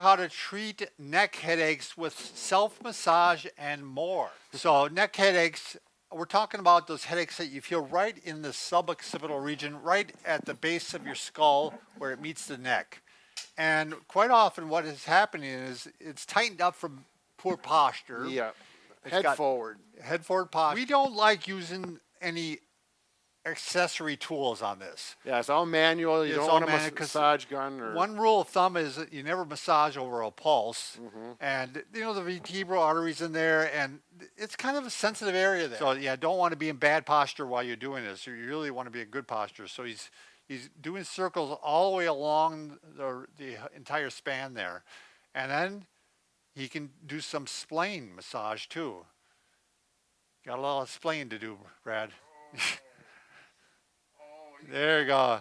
How to treat neck headaches with self-massage and more. So neck headaches, we're talking about those headaches that you feel right in the suboccipital region, right at the base of your skull where it meets the neck. And quite often what is happening is it's tightened up from poor posture. Yeah. It's Head got forward. head forward posture. We don't like using any accessory tools on this. Yeah, it's all manual. You It's don't all want a manual because massage gun or. one rule of thumb is that you never massage over a pulse. Mhm. And you know the vertebral arteries in there, and it's kind of a sensitive area there. So yeah, don't want to be in bad posture while you're doing this. You really want to be in good posture. So he's doing circles all the way along the entire span there, and then he can do some spleen massage too. Got a lot of spleen to do, Brad. There you go.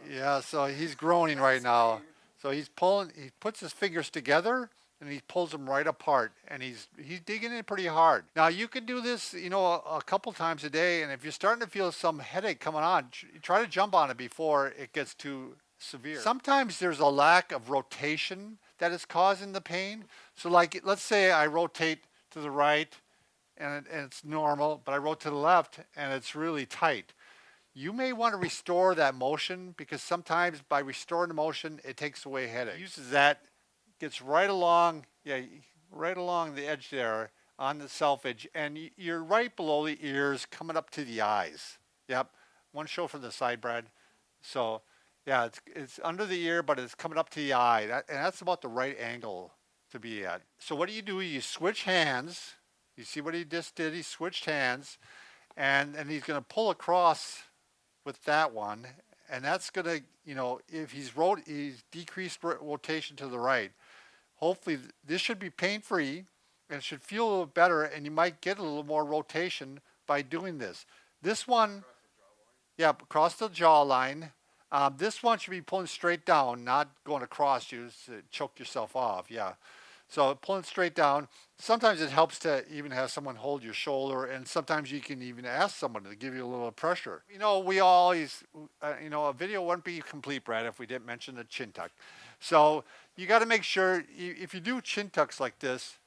Yeah, so he's groaning right now. So he puts his fingers together and he pulls them right apart, and he's digging in pretty hard. Now you can do this, a couple times a day, and if you're starting to feel some headache coming on, try to jump on it before it gets too severe. Sometimes there's a lack of rotation that is causing the pain. So like, let's say I rotate to the right and it's normal, but I rotate to the left and it's really tight. You may want to restore that motion because sometimes by restoring the motion, it takes away headache. Uses that, gets right along, yeah, right along the edge there on the self edge, and you're right below the ears, coming up to the eyes. Yep, one show from the side, Brad. So, yeah, it's under the ear, but it's coming up to the eye, and that's about the right angle to be at. So what do? You switch hands. You see what he just did? He switched hands, and he's going to pull across with that one, and that's gonna, if he's decreased rotation to the right. Hopefully, this should be pain free, and it should feel a little better, and you might get a little more rotation by doing this. This one, yeah, across the jawline. This one should be pulling straight down, not going across you to choke yourself off. Yeah. So pulling straight down. Sometimes it helps to even have someone hold your shoulder, and sometimes you can even ask someone to give you a little pressure. We always, a video wouldn't be complete, Brad, if we didn't mention the chin tuck. So you got to make sure if you do chin tucks like this,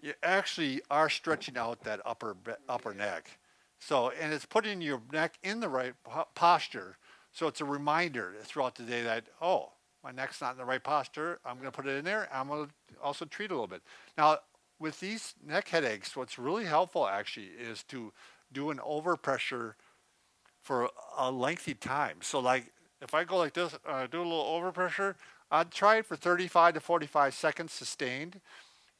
you actually are stretching out that upper neck. So, and it's putting your neck in the right posture. So it's a reminder throughout the day that, oh, my neck's not in the right posture. I'm going to put it in there. I'm going to also treat a little bit. Now, with these neck headaches, what's really helpful actually is to do an overpressure for a lengthy time. So, like, if I go like this, do a little overpressure, I'd try it for 35 to 45 seconds sustained.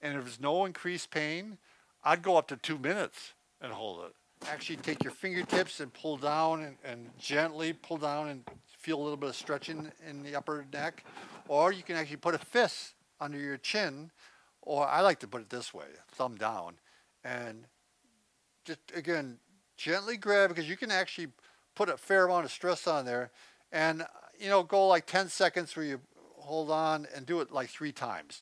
And if there's no increased pain, I'd go up to 2 minutes and hold it. Actually, take your fingertips and pull down and gently pull down and feel a little bit of stretching in the upper neck. Or you can actually put a fist under your chin, or I like to put it this way, thumb down, and just again, gently grab because you can actually put a fair amount of stress on there. And, go like 10 seconds where you hold on and do it like 3 times.